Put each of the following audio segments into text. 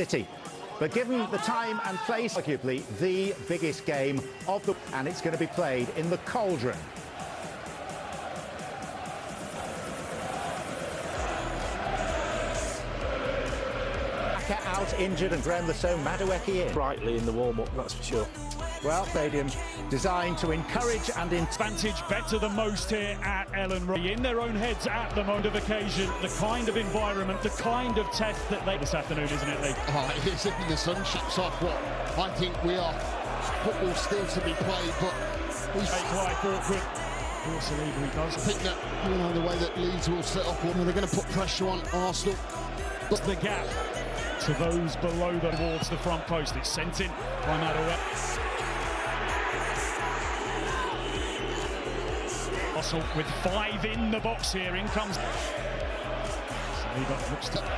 City. But given the time and place, arguably the biggest game of the... and it's going to be played in the Cauldron. Out injured and Graham so Madueke in. Brightly in the warm-up, that's for sure. Well, stadium designed to encourage and advantage better than most here at Ellen Road. In their own heads at the moment of occasion, the kind of environment, the kind of test that they this afternoon, isn't it, Lee? Oh, it is. The sun ships off what I think we are. Football still to be played, but he's quite awkward. Of course, he does. I think that, you know, the way that Leeds will set up, they're going to put pressure on Arsenal. But the gap to those below them towards the front post. It's sent in by Madueke. Arsenal with 5 in the box here. In comes.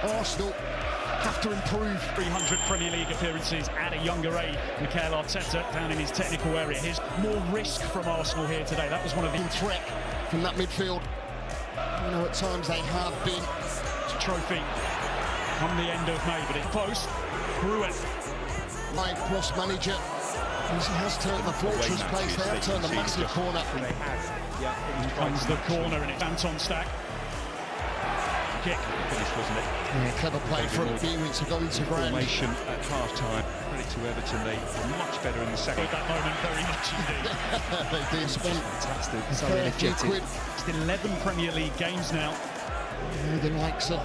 Arsenal have to improve. 300 Premier League appearances at a younger age. Mikel Arteta down in his technical area. Here's more risk from Arsenal here today. That was one of the threat from that midfield. You know, at times they have been. Trophy come the end of May, but it close. Brewer. My plus manager. He has turned the fortress place. They have turned a massive corner. They have. Yeah, here comes the corner and it's Anton Stack. Kick. Finish, wasn't it? Yeah, clever play from Beamish to go into Graham. Formation at half-time. Credit to Everton, they were much better in the second. At that moment, very much indeed. They did. Fantastic. So energetic. It's 11 Premier League games now. Yeah, the likes of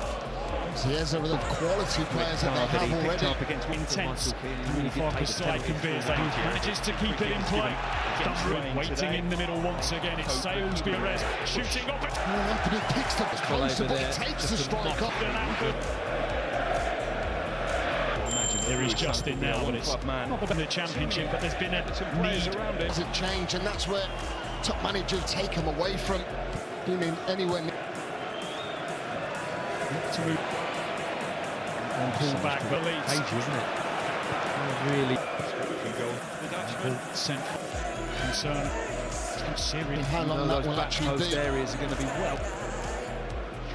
Zieza with the quality players that they have already. Intense. Farkas side conveys that he manages to keep it in play. Waiting in the middle once again. It's Sales Perez shooting up it. Anthony picks the closer, but he takes the strike up. There is Justin now, but it's not been the championship, but there's been a need around it. Doesn't change, and that's where top managers take him away from being anywhere near. To move and pull back, but Leeds. Isn't it? Really. Sent concern. Serious. How long that will actually be. Areas are going to be well.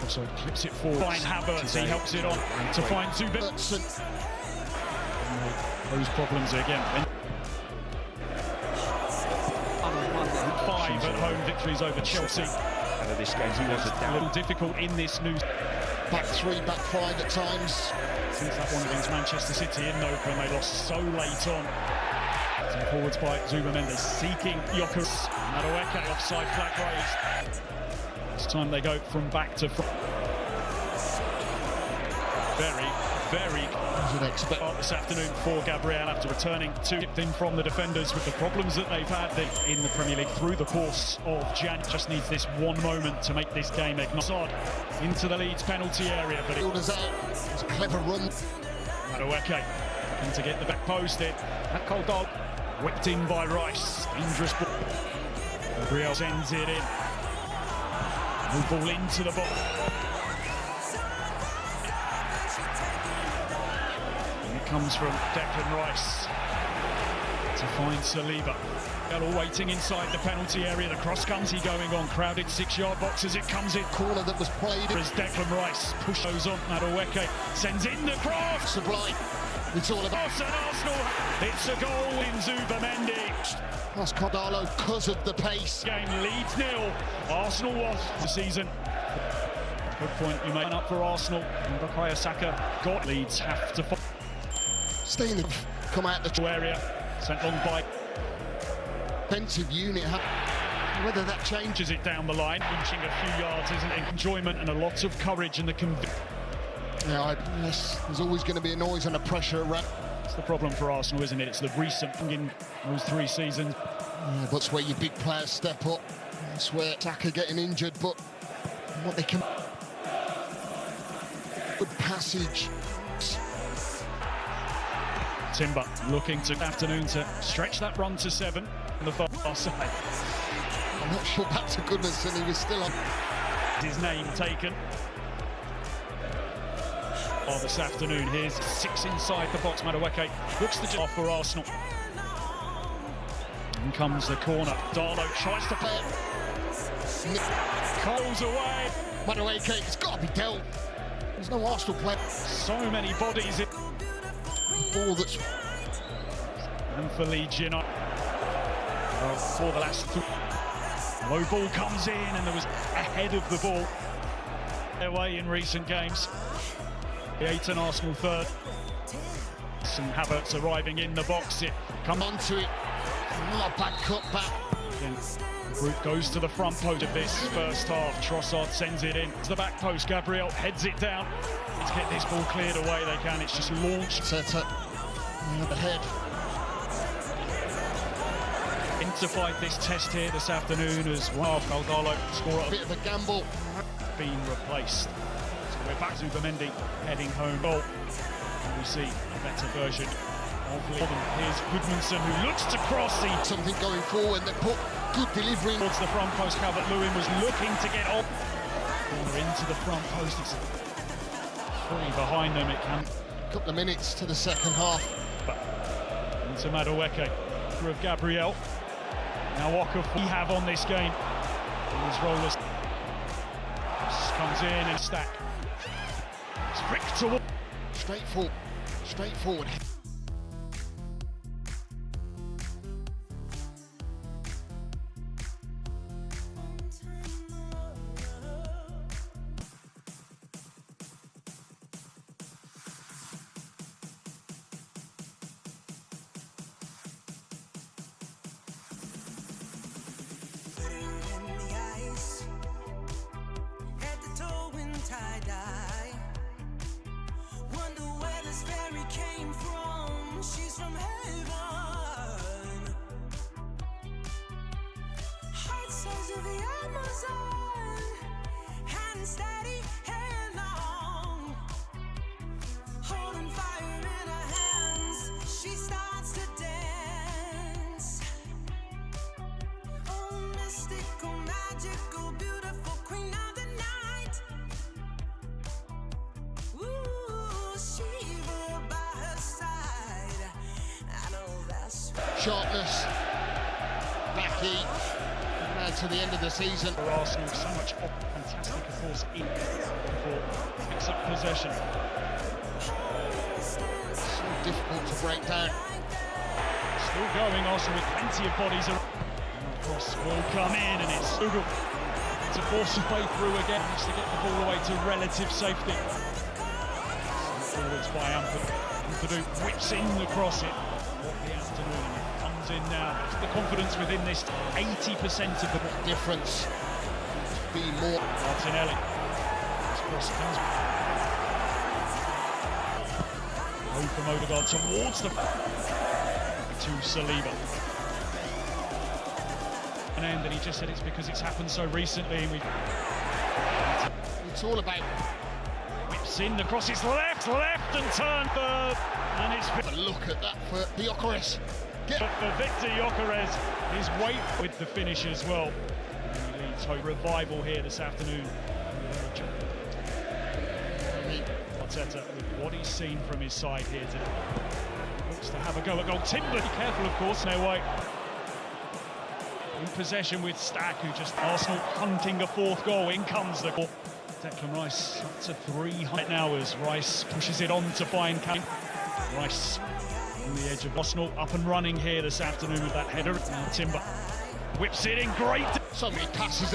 Also clips it forward. Find Havertz, he helps it on to find Zuber. Those problems again. 5 at home victories over Chelsea. Out of this game, he was a little difficult in this new. Back 3, back 5 at times. Since that one against Manchester City in Nope when they lost so late on. So forwards by Zuber-Mendes seeking Yokus. Madueke offside flag raised. This time they go from back to front. Very this afternoon for Gabriel after returning to tipped in from the defenders with the problems that they've had in the Premier League through the course of Jan. Just needs this one moment to make this game ignited into the Leeds penalty area, but it was out. It's a clever run. Madueke looking to get the back post in. That cold dog whipped in by Rice. Dangerous ball. Gabriel sends it in. New ball into the box. Comes from Declan Rice to find Saliba. All waiting inside the penalty area. The cross comes going on. Crowded 6-yard box as it comes in. Corner that was played. As Declan Rice pushes on. Madueke sends in the cross. Sublime. It's all about Arsenal. It's a goal in Zuber-Mendes. That's Cordalo because of the pace. Game Leeds 0. Arsenal was the season. Good point you made up for Arsenal. And Bukayo Saka got Leeds have to. Stay in the come out the area, sent long by defensive unit. Whether that changes it down the line, inching a few yards, isn't it? Enjoyment and a lot of courage and the yeah, yes, there's always going to be a noise and a pressure around. It's the problem for Arsenal, isn't it? It's the recent in those 3 seasons. Yeah, that's where your big players step up. That's where Saka getting injured, but what they can. Good passage. Timber looking to afternoon to stretch that run to 7 on the far side. I'm not sure back to goodness, and he was still on. His name taken. Oh, this afternoon, here's 6 inside the box. Madueke looks the job for Arsenal. In comes the corner. Darlow tries to play it. Coles away. Madueke, it's got to be dealt. There's no Arsenal player. So many bodies in. ball that's... And for Leeds United, for the last low ball comes in, and there was ahead of the ball their way in recent games. The 8 and Arsenal third. Some Havertz arriving in the box. It comes onto it. Not a bad cut back. Again, the group goes to the front post of this first half. Trossard sends it in to the back post. Gabriel heads it down. To get this ball cleared away, they can. It's just launched. Set up ahead. To fight this test here this afternoon as well. Falgalo score a bit of a gamble. Being replaced. So we're back to Zubimendi heading home goal. And we see a better version of Leeds. Here's Goodmanson who looks to cross. Something going forward. They put good delivery towards the front post. Calvert-Lewin was looking to get off. Corner into the front post. It's fully behind them. It can. A couple of minutes to the second half. But into Madueke of Gabriel. Now Walker we have on this game. These rollers comes in and stack. It's Rick to straightforward. She's from heaven, heart size of the Amazon, hand steady, hair long, holding fire in her hands. She starts to dance. Oh, mystical, magical, beautiful queen of the night. Ooh, Shiva by her side. Sharpness, backy, and to the end of the season. For Arsenal, so much fantastic, of course, in before picks up possession. So difficult to break down. Still going, Arsenal with plenty of bodies. Cross will come in, and it's Google to force his way through again. Needs to get the ball away to relative safety. Forwards by Ampadu whips in the cross. It the afternoon comes in now. The confidence within this 80% of the difference. Be more. Martinelli. This cross comes. Low from Odegaard towards the to Saliba. And he just said it's because it's happened so recently. And it's all about. Whips in the cross. It's left, and turn third. And it's a look at that for Gyökeres. For Victor Gyökeres, his weight with the finish as well. And he leads hope revival here this afternoon. Arteta with what he's seen from his side here today. Looks to have a go at goal. Timber, be careful of course, no way. In possession with Stack, who just Arsenal hunting a fourth goal. In comes the goal. Declan Rice up to 300 now as Rice pushes it on to find Kane. Rice on the edge of Arsenal, up and running here this afternoon with that header. Now Timber whips it in, great. So many passes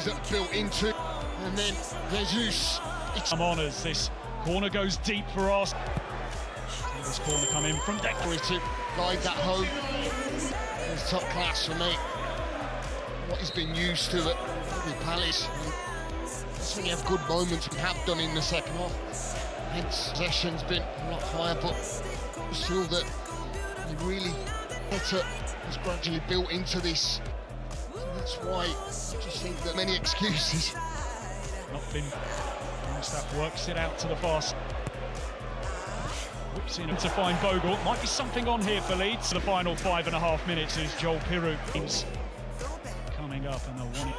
that built into, and then Jesus. Come on as this corner goes deep for Arsenal. This corner come in from Declan to guide that home. It's top class for me. What he's been used to at Palace. When you have good moments, we have done in the second half. Hence, possession's been a lot higher, but I just feel that he really has gradually built into this. So that's why I just think that many excuses. Not been. Staff works it out to the far side. Whips in to find Bogle. Might be something on here for Leeds. The final 5.5 minutes is Joel Piroux coming up, and they'll want it.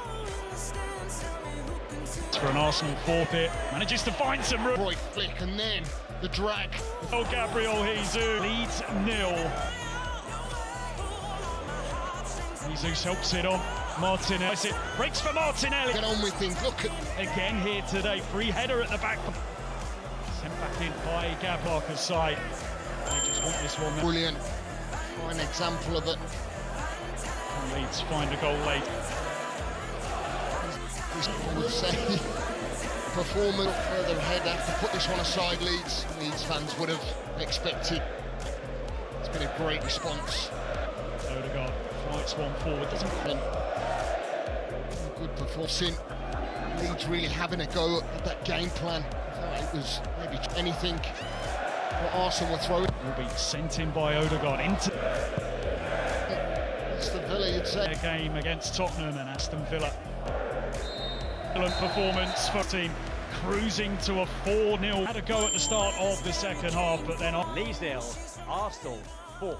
For an Arsenal forfeit, manages to find some room. Roy flick, and then the drag. Oh, Gabriel Jesus. Leeds 0. Jesus helps it on. Martinelli. It breaks for Martinelli. Get on with things. Look at again here today. Free header at the back. Sent back in by Gab Barker's side. They just want this one. Brilliant. Fine example of it. Can Leeds find a goal late? I would say performance further ahead. They have to put this one aside, Leeds fans would have expected. It's been a great response. Odegaard flights one forward, doesn't Been good performance. Leeds really having a go at that game plan. I thought it was maybe anything what Arsenal were throwing. will be sent in by Odegaard into It's the Villa, you'd say. their game against Tottenham and Aston Villa. Excellent performance for the team, cruising to a 4-0. Had a go at the start of the second half, but then Leeds 0, Arsenal 4.